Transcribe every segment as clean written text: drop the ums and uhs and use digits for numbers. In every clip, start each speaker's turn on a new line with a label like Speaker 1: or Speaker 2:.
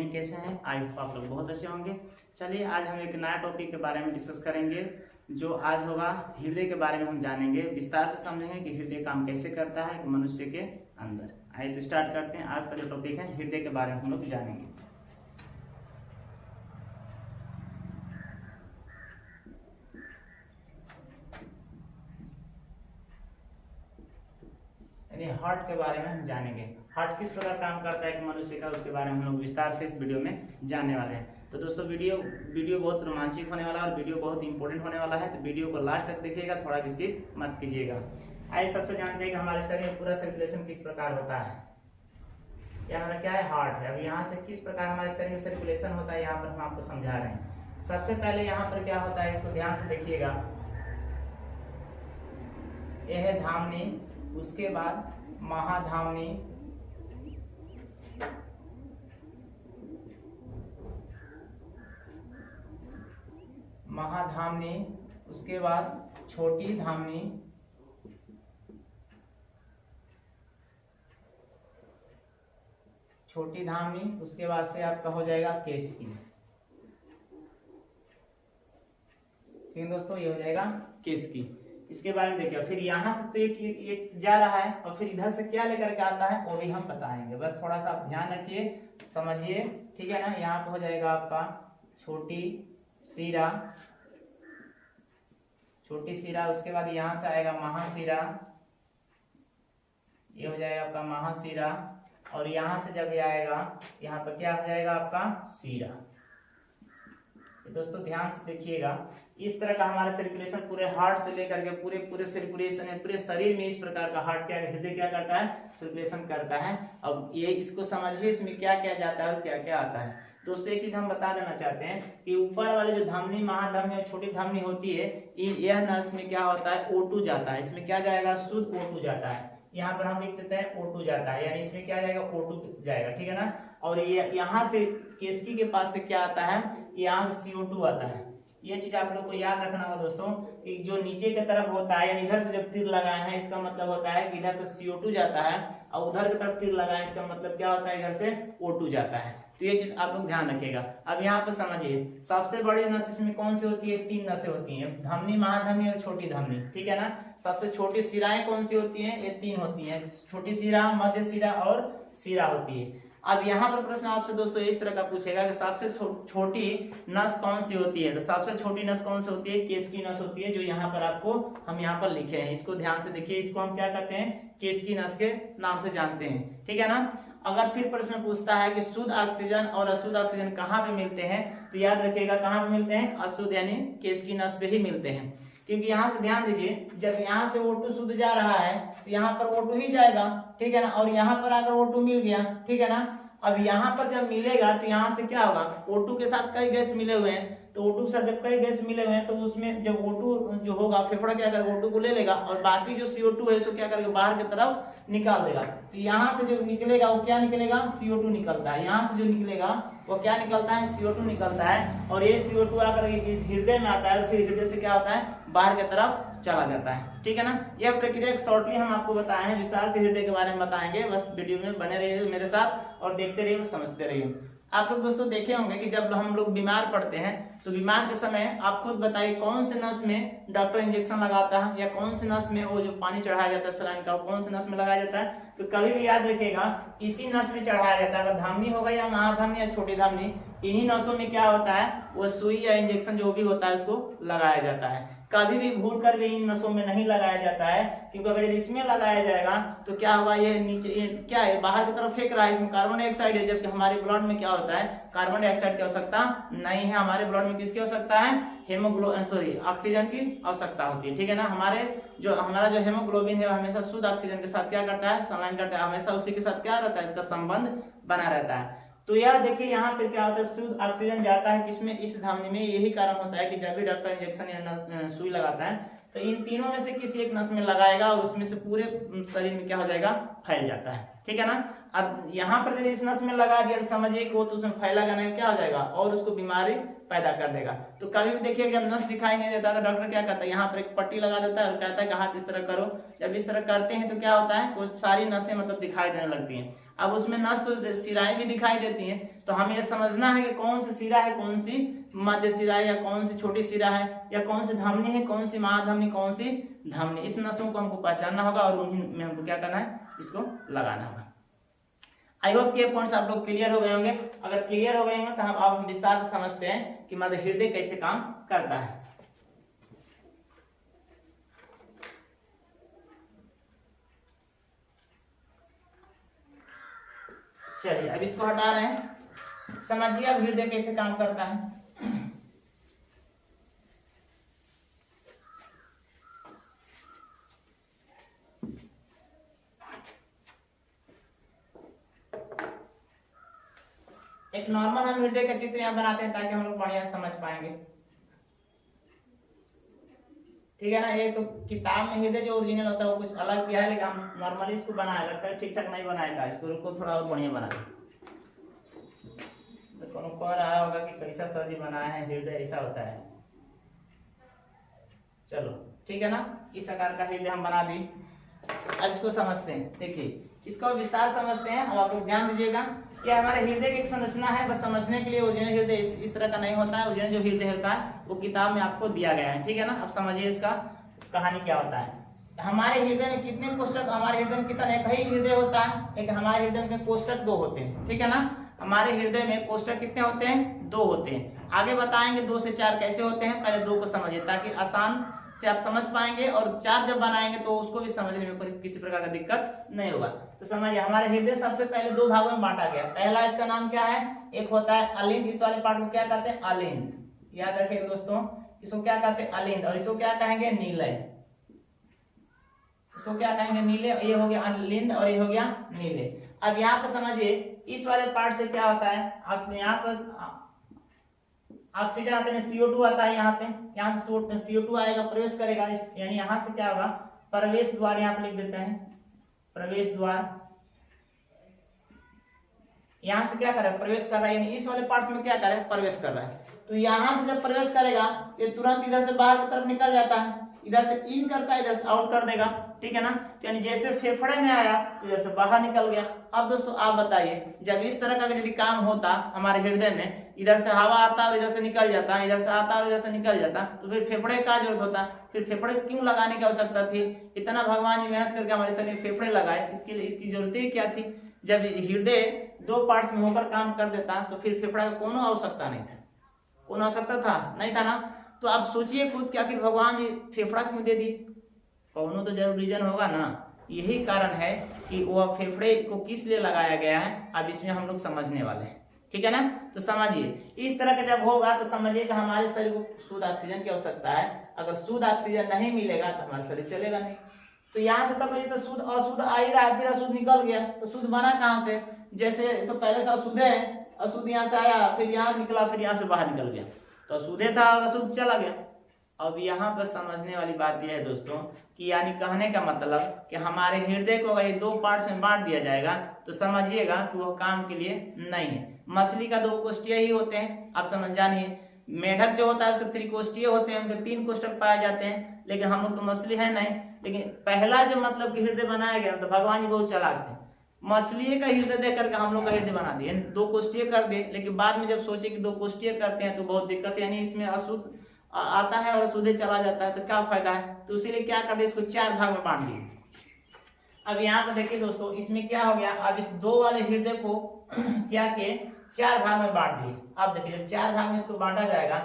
Speaker 1: हैं, कैसे हैं? आई होप आप लोग बहुत अच्छे होंगे। चलिए आज हम एक नया टॉपिक के बारे में डिस्कस करेंगे, जो आज होगा हृदय के बारे में हम जानेंगे, विस्तार से समझेंगे कि हृदय काम कैसे करता है मनुष्य के अंदर। आइए तो स्टार्ट करते हैं। आज का जो टॉपिक है हृदय के बारे में हम लोग जानेंगे। हार्ट के बारे में हम जानेंगे। हार्ट किस प्रकार काम करता है कि मनुष्य का, उसके बारे में हम लोग विस्तार से इस वीडियो में जानने वाले हैं। तो दोस्तों वीडियो बहुत रोमांचक होने वाला है और वीडियो बहुत इंपॉर्टेंट होने वाला है, तो वीडियो को लास्ट तक देखिएगा, थोड़ा भी स्किप मत कीजिएगा। आइए सबसे जानते हैं कि हमारे शरीर में पूरा सर्कुलेशन किस प्रकार होता है। यह हमारा क्या है, हार्ट है। अब यहाँ से किस प्रकार हमारे शरीर में सर्कुलेशन होता है, यहाँ पर हम आपको समझा रहे हैं। सबसे पहले यहाँ पर क्या होता है, इसको ध्यान से देखिएगा। यह है धामनी, उसके बाद महाधामनी, महाधामनी, उसके बाद छोटी धामनी, छोटी धामनी, उसके बाद से आपका हो जाएगा केसकी। ठीक है दोस्तों, ये हो जाएगा केसकी। इसके बारे में देखिए। फिर यहाँ से तो एक जा रहा है और फिर इधर से क्या लेकर के आता है वो भी हम बताएंगे। बस थोड़ा सा आप ध्यान रखिए, समझिए, ठीक है ना। यहाँ पे हो जाएगा आपका छोटी सीरा, छोटी सीरा, उसके बाद यहाँ से आएगा महासीरा, ये हो जाएगा आपका महासीरा, और यहाँ से जब ये आएगा यहाँ पर क्या हो जाएगा आपका सीरा। तो दोस्तों ध्यान से देखिएगा, इस तरह का हमारा सर्कुलेशन पूरे हार्ट से लेकर के पूरे सर्कुलेशन है, पूरे शरीर में इस प्रकार का हार्ट क्या हृदय क्या करता है, सर्कुलेशन करता है। अब ये इसको समझिए, इसमें क्या क्या जाता है और क्या क्या आता है। दोस्तों एक चीज हम बता देना चाहते हैं कि ऊपर वाले जो धमनी, महाधमनी और छोटी धमनी होती है, यह नस में क्या होता है, O2 जाता है। इसमें क्या जाएगा, शुद्ध O2 जाता है। यहाँ पर हम लिख देते हैं O2 जाता है, यानी इसमें क्या जाएगा, O2 जाएगा, ठीक है ना। और ये यहाँ से केसकी के पास से क्या आता है, यहाँ से CO2 आता है। ये चीज आप लोग को याद रखना होगा दोस्तों, कि जो नीचे की तरफ होता है, यानी इधर से जब तीर लगाए हैं, इसका मतलब होता है कि इधर से CO2 जाता है, और उधर की तरफ तीर लगाए, इसका मतलब क्या होता है, इधर से O2 जाता है। तो ये चीज आप लोग ध्यान रखिएगा। अब यहाँ पर समझिए, सबसे बड़ी नस इसमें कौन सी होती है, 3 नसें होती हैं, धमनी, महाधमनी और छोटी धमनी, ठीक है ना। सबसे छोटी सिराएं कौन सी होती हैं, ये 3 होती हैं, छोटी सिरा, मध्य सिरा और सिरा होती है। अब यहाँ पर प्रश्न आपसे दोस्तों इस तरह का पूछेगा कि सबसे छोटी नस कौन सी होती है। तो सबसे छोटी नस कौन सी होती है, केसकी नस होती है, जो यहाँ पर आपको हम यहाँ पर लिखे हैं। इसको ध्यान से देखिए, इसको हम क्या कहते हैं, केसकी नस के नाम से जानते हैं, ठीक है ना। अगर फिर प्रश्न पूछता है कि शुद्ध ऑक्सीजन और अशुद्ध ऑक्सीजन कहाँ पे मिलते हैं, तो याद रखिएगा कहाँ पे मिलते हैं, अशुद्ध यानी केसकी नस पे ही मिलते हैं। क्योंकि यहाँ से ध्यान दीजिए, जब यहाँ से O2 शुद्ध जा रहा है तो यहाँ पर O2 ही जाएगा, ठीक है ना। और यहाँ पर अगर O2 मिल गया, ठीक है ना। अब यहाँ पर जब मिलेगा तो यहाँ से क्या होगा, O2 के साथ कई गैस मिले हुए हैं, तो O2 के साथ जब कई गैस मिले हुए हैं तो उसमें जब O2 जो होगा, फेफड़ा क्या करेगा, O2 को ले लेगा और बाकी जो CO2 है उसको क्या करेगा, बाहर की तरफ निकाल देगा। तो यहाँ से जो निकलेगा वो क्या निकलेगा, CO2 निकलता है। यहाँ से जो निकलेगा वो क्या निकलता है, CO2 निकलता है। और ये CO2 आकर इस हृदय में आता है और फिर हृदय से क्या होता है, बाहर की तरफ चला जाता है, ठीक है ना। यह प्रक्रिया शॉर्टली हम आपको बताए हैं, विस्तार से हृदय के बारे में बताएंगे। बस वीडियो में बने रहिए मेरे साथ और देखते रहिए, समझते रहिए। आप लोग दोस्तों देखे होंगे कि जब हम लोग बीमार पड़ते हैं तो बीमार के समय आप खुद बताइए कौन से नस में डॉक्टर इंजेक्शन लगाता है, या कौन से नस में वो जो पानी चढ़ाया जाता है सलाइन का, कौन से नस में लगाया जाता है। तो कभी भी याद रखिएगा, इसी नस में चढ़ाया जाता है। अगर धमनी होगा या महाधमनी या छोटी धमनी, इन्हीं नसों में क्या होता है, वो सुई या इंजेक्शन जो भी होता है उसको लगाया जाता है। कभी भी भूल कर भी इन नसों में नहीं लगाया जाता है, क्योंकि अगर इसमें लगाया जाएगा तो क्या होगा, ये नीचे ये क्या है, बाहर की तरफ फेंक रहा है, इसमें कार्बन डाइऑक्साइड है, जबकि हमारे ब्लड में क्या होता है, कार्बन डाइऑक्साइड की आवश्यकता नहीं है। हमारे ब्लड में किसकी आवश्यकता है, ऑक्सीजन की आवश्यकता होती है, ठीक है ना। हमारा जो हेमोग्लोबिन है हमेशा शुद्ध ऑक्सीजन के साथ क्या करता है, संलयन करता है, हमेशा उसी के साथ क्या रहता है, इसका संबंध बना रहता है। तो यार देखिए यहाँ पर क्या होता है, शुद्ध ऑक्सीजन जाता है किसमें, इस धमनी में। यही कारण होता है कि जब भी डॉक्टर इंजेक्शन या सुई लगाता है तो इन तीनों में से किसी एक नस में लगाएगा और उसमें से पूरे शरीर में क्या हो जाएगा, फैल जाता है, ठीक है ना। अब यहाँ पर यदि इस नस में लगा दिया तो समझिए कि वो तो उसमें फैलागा नहीं, क्या हो जाएगा और उसको बीमारी पैदा कर देगा। तो कभी भी देखिए जब नस दिखाई नहीं देता तो डॉक्टर क्या कहता है, यहाँ पर एक पट्टी लगा देता है और कहता है कि हाथ इस तरह करो। जब इस तरह करते हैं तो क्या होता है, कुछ सारी नसें मतलब दिखाई देने लगती हैं। अब उसमें नस तो सिराएं भी दिखाई देती हैं, तो हमें यह समझना है कि कौन सी सिरा है, कौन सी मध्य सिरा है, या कौन सी छोटी सिरा है, या कौन सी धमनी है, कौन सी महाधमनी, कौन सी धमनी। इस नसों को हमको पहचानना होगा और उन्हीं में हमको क्या करना है, इसको लगाना होगा। आई होप कि ये पॉइंट्स आप लोग क्लियर हो गए होंगे। अगर क्लियर हो गए होंगे तो हम अब विस्तार से समझते हैं कि मध्य हृदय कैसे काम करता है। चलिए अब इसको हटा रहे हैं, समझिए अब हृदय कैसे काम करता है। एक नॉर्मल हम हृदय का चित्र यहाँ बनाते हैं ताकि हम लोग बढ़िया समझ पाएंगे, ठीक है ना। ये तो किताब में हृदय जो ओरिजिनल होता है वो कुछ अलग दिया है, लेकिन हम नॉर्मली इसको बनाया, लगता है ठीक ठाक नहीं बनाएगा, इसको रुको थोड़ा और बढ़िया बना। तो कौन कह रहा होगा कि कैसा सर जी बनाया है, हृदय ऐसा होता है। चलो ठीक है ना, इस आकार का हृदय हम बना दी। अब इसको समझते हैं, देखिए इसको विस्तार समझते हैं। अब आप लोग ध्यान दीजिएगा कि हमारे हृदय की एक संरचना है, बस समझने के लिए। ओरिजिनल हृदय इस तरह का नहीं होता है, ओरिजिनल जो हृदय होता है वो किताब में आपको दिया गया है, ठीक है ना। अब समझिए इसका कहानी क्या होता है। हमारे हृदय में कितने कोष्ठक, हमारे हृदय में कितना, एक ही हृदय होता है, एक हमारे हृदय में कोष्ठक 2 होते हैं, ठीक है ना। हमारे हृदय में कोष्ठक कितने होते हैं, 2 होते हैं। आगे बताएंगे 2 से 4 कैसे होते हैं, पहले 2 को समझिए ताकि आसान से आप समझ पाएंगे, और 4 जब बनाएंगे तो उसको भी समझने में किसी प्रकार का दिक्कत नहीं होगा। तो समझिए हमारे हृदय सबसे पहले 2 भागों में बांटा गया। पहला इसका नाम क्या है, एक होता है अलिंद, इस वाले पार्ट को क्या कहते हैं, अलिंद, याद रखिएगा दोस्तों, इसको क्या कहते हैं, अलिंद, और इसको क्या कहेंगे, नीलय। इसको क्या कहेंगे, नीले। ये हो गया अलिंद और ये हो गया नीले। अब यहाँ पे समझिए इस वाले पार्ट से क्या होता है, यहाँ पर ऑक्सीजन आते हैं, CO2 आता है यहाँ पे, यहाँ से CO2 आएगा, प्रवेश करेगा, यानी यहाँ से क्या होगा, प्रवेश द्वार यहाँ पे लिख देते हैं, प्रवेश द्वार। यहाँ से क्या कर रहा है, प्रवेश कर रहा है, यानी इस वाले पार्ट में क्या कर रहा है, प्रवेश कर रहा है। तो यहाँ से जब प्रवेश करेगा ये तुरंत इधर से बाहर की तरफ निकल जाता है, इधर से इन करता है, इधर से आउट कर देगा, ठीक है ना। यानी जैसे फेफड़े में आया तो इधर से बाहर निकल गया। अब दोस्तों आप बताइए, जब इस तरह का यदि काम होता हमारे हृदय में, इधर से हवा आता और इधर से निकल जाता, इधर से आता और इधर से निकल जाता, तो फिर फेफड़े का जरूरत होता, फिर फेफड़े क्यों लगाने की आवश्यकता थी। इतना भगवान जी मेहनत करके हमारे शरीर में फेफड़े लगाए, इसके लिए इसकी जरूरत ही क्या थी। जब हृदय 2 पार्ट्स में होकर काम कर देता तो फिर फेफड़ा का कोनो आवश्यकता नहीं था, कोनो आवश्यकता था नहीं था ना। तो आप सोचिए खुद कि आखिर भगवान जी फेफड़ा क्यों दे दी, कोनो तो जरूर रीजन होगा ना। यही कारण है कि वह फेफड़े को किस लिए लगाया गया है, अब इसमें हम लोग समझने वाले हैं, ठीक है ना। तो समझिए इस तरह का जब होगा तो समझिए कि हमारे शरीर को शुद्ध ऑक्सीजन की आवश्यकता है। अगर शुद्ध ऑक्सीजन नहीं मिलेगा तो हमारा शरीर चलेगा नहीं। तो यहाँ से तो शुद्ध अशुद्ध आ ही रहा है, फिर अशुद्ध निकल गया, तो शुद्ध बना कहाँ से, जैसे तो पहले से अशुद्ध है, अशुद्ध यहाँ से आया, फिर यहाँ निकला, फिर यहाँ से बाहर निकल गया, तो अशुद्ध था और अशुद्ध चला गया। अब यहाँ पर समझने वाली बात यह है दोस्तों कि यानी कहने का मतलब कि हमारे हृदय को अगर 2 पार्ट्स में बांट दिया जाएगा तो समझिएगा कि वह काम के लिए नहीं है। मछली का 2 कोष्ठीय ही होते हैं, आप समझ जानिए। मेढक जो होता है उसके त्रिकोष्ठीय होते हैं, उनके 3 कोष्ठक पाए जाते हैं, लेकिन हम लोग तो मछली है नहीं। लेकिन पहला जो मतलब कि हृदय बनाया गया तो भगवान जी बहुत चालाक थे, मछली का हृदय दे करके हम लोग का हृदय बना दिए, 2 कोष्ठीय कर दिए। लेकिन बाद में जब सोचे कि 2 कोष्ठीय करते हैं तो बहुत दिक्कत, यानी इसमें अशुद्ध आता है और अशुद्ध चला जाता है, तो क्या फायदा है। तो इसीलिए क्या कर दिया, इसको 4 भाग में बांट दिए। अब यहाँ पर देखिए दोस्तों इसमें क्या हो गया, अब इस 2 वाले हृदय को क्या किए, 4 भाग में बांट दिए। अब देखिए जब 4 भाग में इसको बांटा जाएगा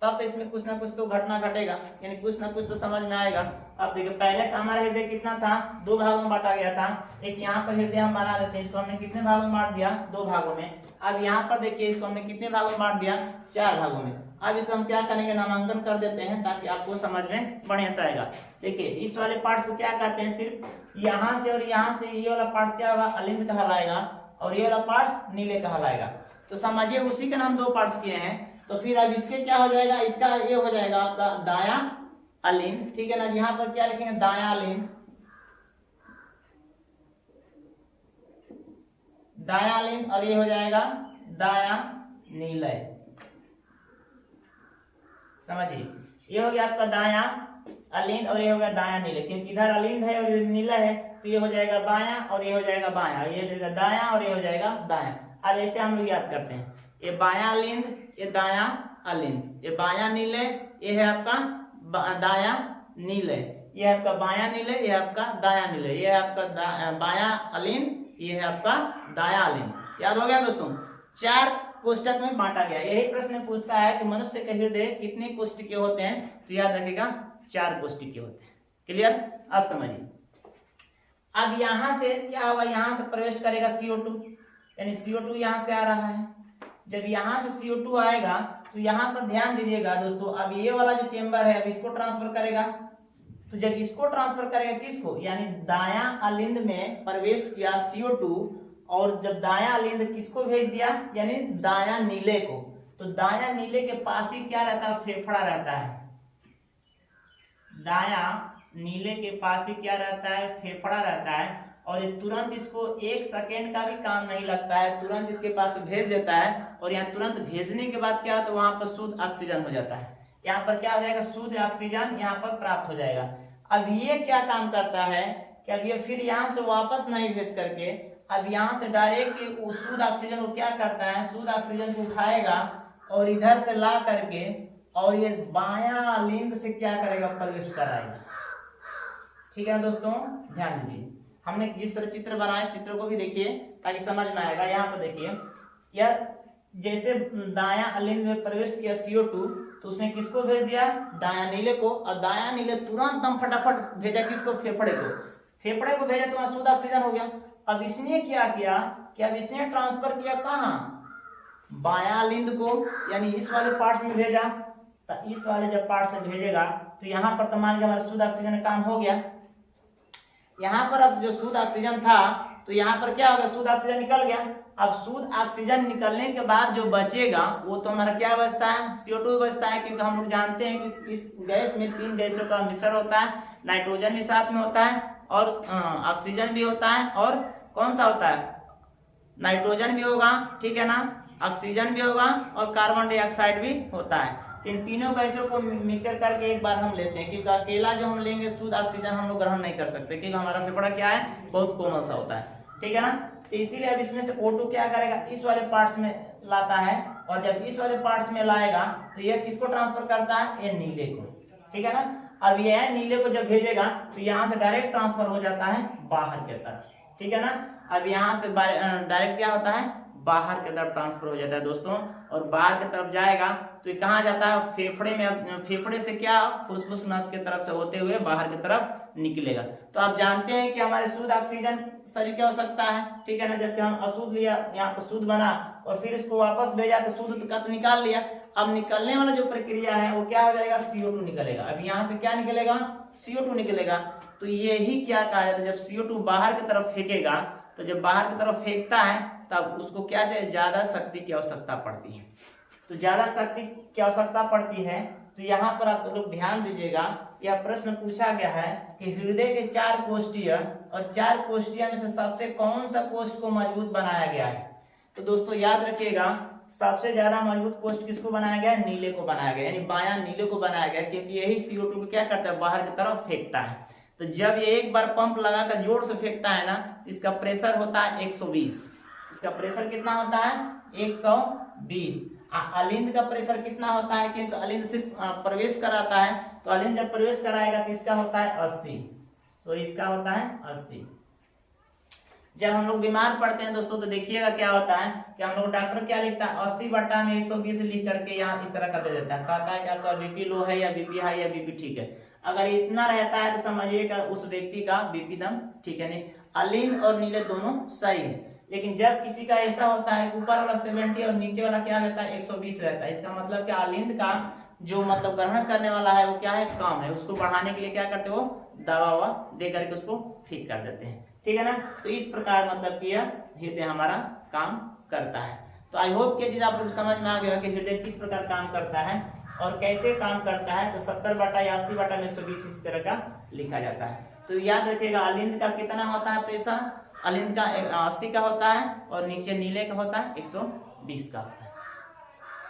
Speaker 1: तब तो इसमें कुछ ना कुछ तो घटना घटेगा, यानी कुछ ना कुछ तो समझ में आएगा। अब देखिए पहले का हमारा हृदय कितना था, 2 भागों में बांटा गया था। एक यहाँ पर हृदय हम बना देते हैं, इसको हमने कितने भागों में बांट दिया, 2 भागों में। अब यहाँ पर देखिए इसको हमने कितने भागों में बांट दिया, 4 भागों में। अब इसे हम क्या करेंगे, नामांकन कर देते हैं ताकि आपको समझ में बढ़िया से आएगा। देखिए इस वाले पार्ट्स को क्या कहते हैं, सिर्फ यहाँ से और यहाँ से ये वाला पार्ट्स क्या होगा, अलिंद कहलाएगा, और ये वाला पार्ट्स नीले कहलाएगा। तो समझिए उसी के नाम 2 पार्ट्स किए हैं। तो फिर अब इसके क्या हो जाएगा, इसका ये हो जाएगा आपका दाया अलिंद, ठीक है ना। यहाँ पर क्या लिखेंगे, दाया अलिंद, दाया अलिंद और ये हो जाएगा दाया नीलय। समझिए, ये हो गया आपका दाया अलिंद और ये हो गया दाया नीलय, क्योंकि इधर अलिंद है और इधर नीला है तो ये हो जाएगा बाया और ये हो जाएगा बाया, ये हो जाएगा दाया और ये हो जाएगा दाया। अब ऐसे हम लोग याद करते हैं, ये बाया अलिंद, ये दाया अलिंद, ये बाया नीले, ये है आपका दाया नीले, ये है आपका बाया नीले, ये आपका दाया नीले, ये है आपका बाया अलिंद, ये है आपका दाया अलिंद। याद हो गया दोस्तों? 4 कोष्टक में बांटा गया। यही प्रश्न पूछता है कि मनुष्य के हृदय कितने कोष्ठकीय होते हैं, तो याद रखिएगा 4 कोष्ठकीय होते हैं। क्लियर? अब समझिए, अब यहां से क्या होगा, यहां से प्रवेश करेगा CO2, यानी CO2 यहां से आ रहा है। जब यहां से CO2 आएगा तो यहां पर ध्यान दीजिएगा दोस्तों, अब ये वाला जो चेंबर है अब इसको ट्रांसफर करेगा। तो जब इसको ट्रांसफर करेगा किसको, यानी दाया अलिंद में प्रवेश किया CO2, और जब दाया अलिंद किसको भेज दिया, यानी दाया नीले को, तो दाया नीले के पास ही क्या रहता है, फेफड़ा रहता है। दाया नीले के पास ही क्या रहता है, फेफड़ा रहता है, और ये तुरंत इसको 1 सेकेंड का भी काम नहीं लगता है, तुरंत इसके पास भेज देता है। और यहाँ तुरंत भेजने के बाद क्या, तो वहां पर शुद्ध ऑक्सीजन हो जाता है। यहाँ पर क्या हो जाएगा, शुद्ध ऑक्सीजन यहाँ पर प्राप्त हो जाएगा। अब ये क्या काम करता है कि अब ये फिर यहाँ से वापस नहीं भेज करके अब यहाँ से डायरेक्ट शुद्ध ऑक्सीजन को क्या करता है, शुद्ध ऑक्सीजन को उठाएगा और इधर से ला करके और ये बाया अलिंद से क्या करेगा, प्रवेश कराएगा। ठीक है दोस्तों, ध्यान दीजिए, हमने जिस तरह चित्र बनाया इस चित्र को भी देखिए ताकि समझ में आएगा। यहाँ पर देखिए, यह जैसे दाया अलिंद में प्रवेश किया CO2, तो उसने किसको भेज दिया, दाया नीले को, और दाया नीले तुरंत दम फटाफट भेजा किसको, फेफड़े को, फेफड़े को भेजा तो वहां शुद्ध ऑक्सीजन हो गया। अब इसने क्या किया कि अब इसने ट्रांसफर किया कहाँ, बाया अलिंद को, यानी इस वाले पार्ट में भेजा। तो इस वाले जब पार्ट में भेजेगा तो यहाँ पर तो मान लीजिए हमारा शुद्ध ऑक्सीजन काम हो गया। यहाँ पर अब जो शुद्ध ऑक्सीजन था तो यहाँ पर क्या होगा, शुद्ध ऑक्सीजन निकल गया। अब शुद्ध ऑक्सीजन निकलने के बाद जो बचेगा वो तो हमारा क्या बचता है, CO2 बचता है, क्योंकि हम लोग जानते हैं कि इस गैस में 3 गैसों का मिश्रण होता है, नाइट्रोजन भी साथ में होता है और ऑक्सीजन भी होता है, और कौन सा होता है, नाइट्रोजन भी होगा, ठीक है ना, ऑक्सीजन भी होगा और कार्बन डाइऑक्साइड भी होता है। इन तीनों गैसों को मिक्सचर करके एक बार हम लेते हैं, क्योंकि अकेला जो हम लेंगे शुद्ध ऑक्सीजन हम लोग ग्रहण नहीं कर सकते, क्योंकि हमारा फेफड़ा क्या है, बहुत कोमल सा होता है। ठीक है ना, तो इसीलिए अब इसमें से O2 क्या करेगा, इस वाले पार्ट्स में लाता है, और जब इस वाले पार्ट्स में लाएगा तो यह किसको ट्रांसफर करता है, ये नीले को। ठीक है ना, अब यह नीले को जब भेजेगा तो यहाँ से डायरेक्ट ट्रांसफर हो जाता है बाहर की तरफ। ठीक है ना, अब यहाँ से डायरेक्ट क्या होता है, बाहर की तरफ ट्रांसफर हो जाता है दोस्तों, और बाहर की तरफ जाएगा तो ये कहाँ जाता है, फेफड़े में, फेफड़े से क्या, फुसफुस नस की तरफ से होते हुए बाहर की तरफ निकलेगा। तो आप जानते हैं कि हमारे शुद्ध ऑक्सीजन शरीर की आवश्यकता है। ठीक है ना, जबकि हम अशुद्ध लिया, यहाँ पर शुद्ध बना और फिर इसको वापस भेजा तो शुद्ध का तो निकाल लिया। अब निकलने वाला जो प्रक्रिया है वो क्या हो जाएगा, CO2 निकलेगा। अब यहाँ से क्या निकलेगा, CO2 निकलेगा। तो यही क्या कहा जाता है, जब CO2 बाहर की तरफ फेंकेगा, तो जब बाहर की तरफ फेंकता है तब उसको क्या चाहिए, ज्यादा शक्ति की आवश्यकता पड़ती है। तो ज्यादा शक्ति की आवश्यकता पड़ती है, तो यहाँ पर आप लोग ध्यान दीजिएगा, यह प्रश्न पूछा गया है कि हृदय के 4 कोष्ठीय और 4 कोष्ठीय में से सबसे कौन सा कोष्ठ को मजबूत बनाया गया है। तो दोस्तों याद रखिएगा, सबसे ज्यादा मजबूत कोष्ठ किसको बनाया गया है, नीले को बनाया गया, यानी बाया नीले को बनाया गया, क्योंकि यही CO2 को क्या करता है, बाहर की तरफ फेंकता है। तो जब ये एक बार पंप लगाकर जोर से फेंकता है ना, इसका प्रेशर होता है 120। इसका प्रेशर कितना होता है, 120। अलिंद का प्रेशर कितना होता है, क्योंकि अलिंद सिर्फ प्रवेश कराता है, तो अलिंद जब प्रवेश कराएगा तो इसका होता है 80। तो इसका होता है 80। जब हम लोग बीमार पड़ते हैं दोस्तों तो देखिएगा क्या होता है कि हम लोग डॉक्टर क्या लिखता है, 80/120 लिख करके यहाँ इस तरह का दे देता है, कहता है कि आपका बीपी लो है या बीपी हाई या बीपी ठीक है। अगर इतना रहता है तो समझिएगा उस व्यक्ति का बीपी दम ठीक है, नहीं, अलिंद और नीले दोनों सही है। लेकिन जब किसी का ऐसा होता है ऊपर वाला 70 और नीचे वाला क्या रहता है, 120 रहता है, इसका मतलब कि अलिंद का जो मतलब ग्रहण करने वाला है वो क्या है, कम है। उसको बढ़ाने के लिए क्या करते हो, दवा ववा दे करके उसको ठीक कर देते हैं। ठीक है ना, तो इस प्रकार मतलब कि हृदय हमारा काम करता है। तो आई होप कि चीज आप लोग समझ में आ गया कि हृदय किस प्रकार काम करता है और कैसे काम करता है। तो 70/80/120 इस तरह का लिखा जाता है। तो याद रखिएगा, अलिंद का कितना होता है प्रेशर, अलिंद का 80 का होता है और नीचे नीले का होता है 120 का होता है।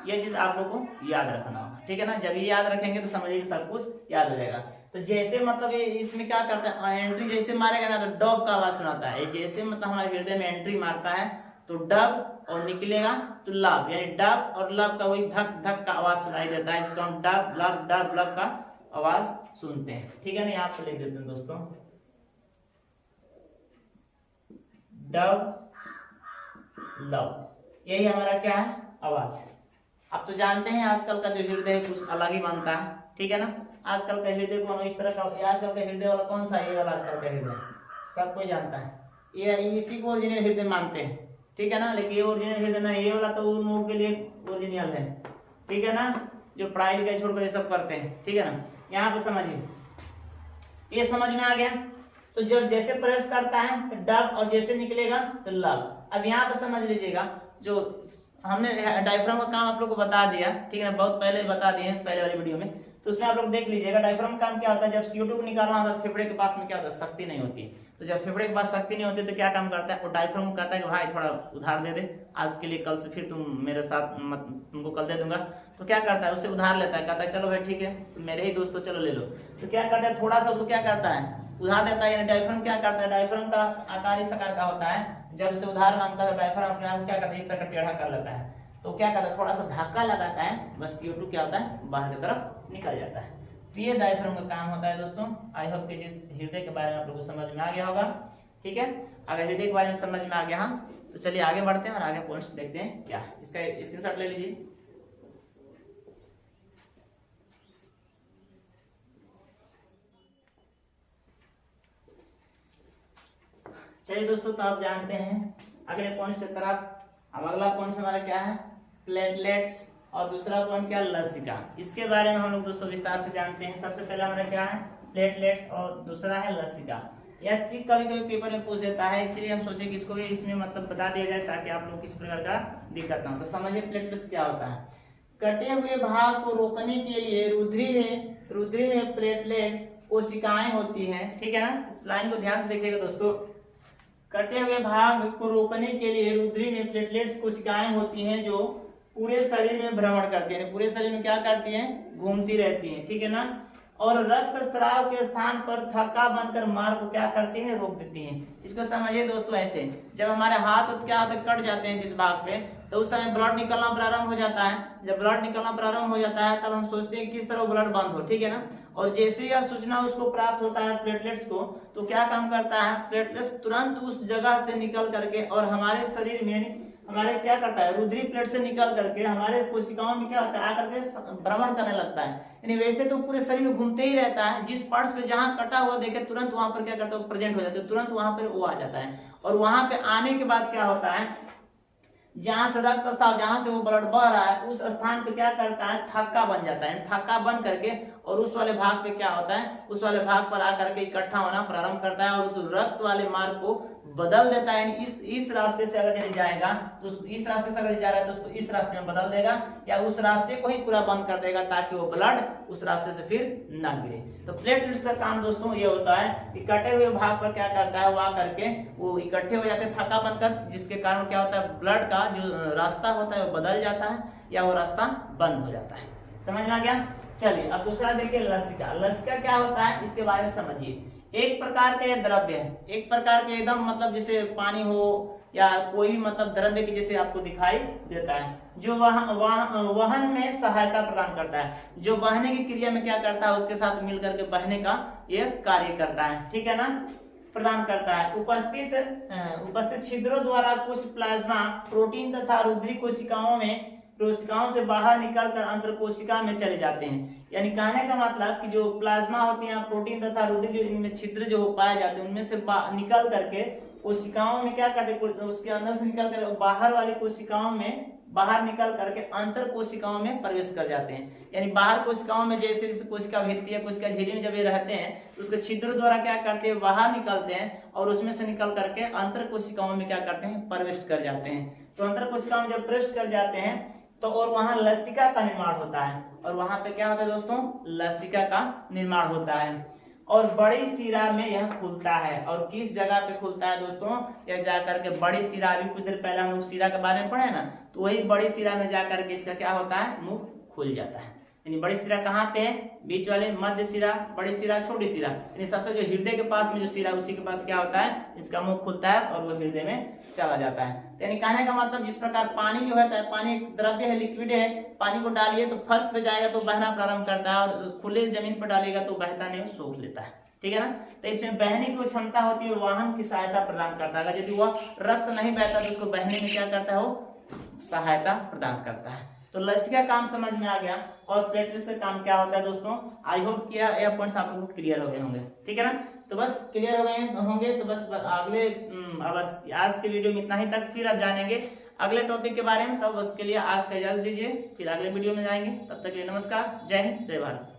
Speaker 1: ये चीज आप लोगों को याद रखना होगा, ठीक है ना। जब ये याद रखेंगे तो समझिए सब कुछ याद हो जाएगा। तो जैसे मतलब ये इसमें क्या करता है, एंट्री जैसे मारेगा ना तो डब का आवाज सुनाता है। जैसे मतलब हमारे हृदय में एंट्री मारता है तो डब और निकलेगा तो लब, यानी डब और लब का वही धक धक का आवाज सुनाई देता है, जिसको हम डब लब का आवाज सुनते हैं, ठीक है ना। यहाँ पे लिख देते हैं दोस्तों, डब लब, यही हमारा क्या है, आवाज। अब तो जानते हैं आजकल का जो हृदय कुछ अलग ही बनता है, ठीक है ना। आजकल का हृदय कौन इस तरह का, आजकल का हृदय वाला कौन सा, ये वाला आजकल का हृदय सब कोई जानता है, ये इसी को ओरिजिनल हृदय मानते हैं, ठीक है ना। लेकिन ये ओरिजिनल हृदय ना, ये वाला तो उन लोगों के लिए ओरिजिनल है, ठीक है ना, जो पढ़ाई लिखाई छोड़कर ये सब करते हैं, ठीक है ना। यहाँ पे समझिए, ये समझ में आ गया। तो जब जैसे प्रवेश करता है तो डब और जैसे निकलेगा तो लब। अब यहाँ पे समझ लीजिएगा, जो हमने डायफ्राम का काम आप लोग को बता दिया, ठीक है ना, बहुत पहले बता दिए पहले वाली वीडियो में। तो उसमें आप लोग देख लीजिएगा डायफ्राम का काम क्या होता है। जब CO2 को निकालना होता है फेफड़े के पास में क्या होता है, शक्ति नहीं होती। तो जब फेफड़े के पास शक्ति नहीं होती तो क्या काम करता है, वो डायफ्राम को कहता है कि भाई थोड़ा उधार दे दे आज के लिए, कल से फिर तुम मेरे साथ तुमको कल दे दूंगा। तो क्या करता है, उससे उधार लेता है, कहता है चलो भाई ठीक है तो मेरे ही दोस्तों चलो ले लो। तो क्या करता है, थोड़ा सा उसको क्या करता है, उधार देता है। यानी डायफ्राम क्या करता है, डायफ्राम का आकार इस आकार का होता है। जब उसे उधार मांगता है डायफ्राम अपने आप क्या करता है, इस तरह का टेढ़ा कर लेता है। तो क्या करता है, थोड़ा सा धक्का लगाता है, बस CO2 क्या होता है, बाहर की तरफ निकल जाता है। तो ये डायफ्राम का काम होता है दोस्तों। आई होप कि जिस हृदय के बारे में आप लोगों को समझ में आ गया होगा, ठीक है। अगर हृदय के बारे में समझ में आ गया हाँ, तो चलिए आगे बढ़ते हैं और आगे पॉइंट्स देखते हैं क्या। इसका स्क्रीनशॉट ले लीजिए। चलिए दोस्तों, तो आप जानते हैं अगले पॉइंट की तरफ। अब अगला पॉइंट हमारा क्या है, प्लेटलेट्स, और दूसरा पॉइंट क्या, लसिका। इसके बारे में हम लोग दोस्तों विस्तार से जानते हैं। सबसे पहला हमारा क्या है, प्लेटलेट्स, और दूसरा है लसिका। यह चीज कभी कभी पेपर में पूछ देता है, इसलिए हम सोचे कि इसको भी इसमें मतलब बता दिया जाए ताकि आप लोग किसी प्रकार का दिक्कत ना हो। तो समझिए प्लेटलेट्स क्या होता है। कटे हुए भाग को रोकने के लिए रुधिर में प्लेटलेट्स कोशिकाएं होती हैं, ठीक है ना। इस लाइन को ध्यान से देखिएगा दोस्तों। कटे हुए भाग को रोकने के लिए रुधिर में प्लेटलेट्स कोशिकाएं होती हैं जो पूरे शरीर में भ्रमण करती हैं, पूरे शरीर में क्या करती हैं, घूमती रहती हैं, ठीक है ना। और रक्त स्राव के स्थान पर थक्का बनकर मार्ग को क्या करती है, रोक देती हैं। इसको समझिए दोस्तों ऐसे, जब हमारे हाथ क्या होते कट जाते हैं जिस भाग पे, तो उस समय ब्लड निकलना प्रारंभ हो जाता है। जब ब्लड निकलना प्रारंभ हो जाता है तब हम सोचते हैं किस तरह ब्लड बंद हो, ठीक है ना। और जैसे यह सूचना उसको प्राप्त होता है प्लेटलेट्स को, तो क्या काम करता है, प्लेटलेट्स तुरंत उस जगह से निकल करके और हमारे शरीर में हमारे क्या करता है, रुधिर प्लेट से निकल करके हमारे कोशिकाओं में क्या होता है, आकर के भ्रमण करने लगता है। यानी वैसे तो पूरे शरीर में घूमते ही रहता है, जिस पार्ट्स पे जहां कटा हुआ देखे तुरंत वहां पर क्या करता है, प्रेजेंट हो जाता है, तुरंत वहां पर वो आ जाता है। और वहां पे आने के बाद क्या होता है, जहां से रक्त स्राव, जहां से वो ब्लड बह रहा है उस स्थान पे क्या करता है, थक्का बन जाता है। थक्का बन करके और उस वाले भाग पे क्या होता है, उस वाले भाग पर आकर के इकट्ठा होना प्रारंभ करता है और उस रक्त वाले मार्ग को बदल देता है। इस रास्ते से अगर जाएगा तो इस रास्ते से अगर जा रहा है तो उसको इस रास्ते में बदल देगा, या उस रास्ते को ही पूरा बंद कर देगा ताकि वो ब्लड उस रास्ते से फिर ना गिरे। तो प्लेटलेट्स का काम दोस्तों ये होता है कि कटे हुए भाग पर क्या करता है, वो आकर के वो इकट्ठे हो जाते हैं थक्का बनकर, जिसके कारण क्या होता है, ब्लड का जो रास्ता होता है वो बदल जाता है या वो रास्ता बंद हो जाता है। समझ में आ गया। चलिए अब दूसरा देखिए लसिका। लसिका क्या होता है इसके बारे में समझिए। एक प्रकार के द्रव्य है, एक प्रकार के एकदम मतलब जैसे पानी हो या कोई भी मतलब द्रव्य की जैसे आपको दिखाई देता है, जो वहन में सहायता प्रदान करता है, जो बहने की क्रिया में क्या करता है, उसके साथ मिलकर के बहने का ये कार्य करता है, ठीक है ना, प्रदान करता है। उपस्थित छिद्रों द्वारा कुछ प्लाज्मा प्रोटीन तथा रुधिर कोशिकाओं से बाहर निकलकर अंतर कोशिका में चले जाते हैं। यानी कहने का मतलब कि जो प्लाज्मा होती है, प्रोटीन तथा रुधिर जो इनमें छिद्र जो पाए जाते हैं उनमें से निकल करके कोशिकाओं में क्या करते हैं, उसके अंदर से निकल कर बाहर वाली कोशिकाओं में बाहर निकल करके अंतर कोशिकाओं में प्रवेश कर जाते हैं। यानी बाहर कोशिकाओं में जैसे जैसे कोशिका भित्ति या कोशिका झिल्ली में जब ये रहते हैं तो उसके छिद्र द्वारा क्या करते हैं, बाहर निकलते हैं और उसमें से निकल करके अंतर कोशिकाओं में क्या करते हैं, प्रवेश कर जाते हैं। तो अंतर कोशिकाओं में जब प्रवेश कर जाते हैं तो और वहां लसिका का निर्माण होता है, और वहां पे क्या होता है दोस्तों, लसिका का निर्माण होता है। और बड़ी शिरा में यह खुलता है। और किस जगह पे खुलता है दोस्तों, यह जाकर के बड़ी शिरा, अभी कुछ देर पहले हम लोग शिरा के बारे में पढ़े ना, तो वही बड़ी शिरा में जाकर के इसका क्या होता है, मुख खुल जाता है। यानी बड़ी शिरा कहाँ पे है, बीच वाले मध्य शिरा, बड़ी शिरा, छोटी शिरा, यानी सबसे जो हृदय के पास में जो शिरा, उसी के पास क्या होता है, इसका मुख खुलता है और वो हृदय में चला जाता है। यानी कहने का मतलब जिस प्रकार पानी जो होता है, पानी एक द्रव्य है, लिक्विड है, पानी को डालिए तो फर्श पे जाएगा तो बहना प्रारंभ करता है, और खुले जमीन पर डालेगा तो बहता नहीं, सोख लेता है। ठीक है ना। तो इसमें बहने की क्षमता होती है, वाहन की सहायता प्रदान करता है। यदि वह रक्त नहीं बहता तो उसको बहने में क्या करता है, वो सहायता प्रदान करता है। तो लसिका काम समझ में आ गया। और प्लेटलेट्स का काम क्या होता है दोस्तों, आई होप कि यह पॉइंट्स आप लोगों को क्लियर हो गए होंगे। ठीक है ना। तो बस क्लियर हो गए होंगे, तो बस अगले बस आज के वीडियो में इतना ही तक, फिर आप जानेंगे अगले टॉपिक के बारे में। तब उसके लिए आज का इजाजत दीजिए, फिर अगले वीडियो में जाएंगे। तब तक के लिए नमस्कार, जय हिंद, जय भारत।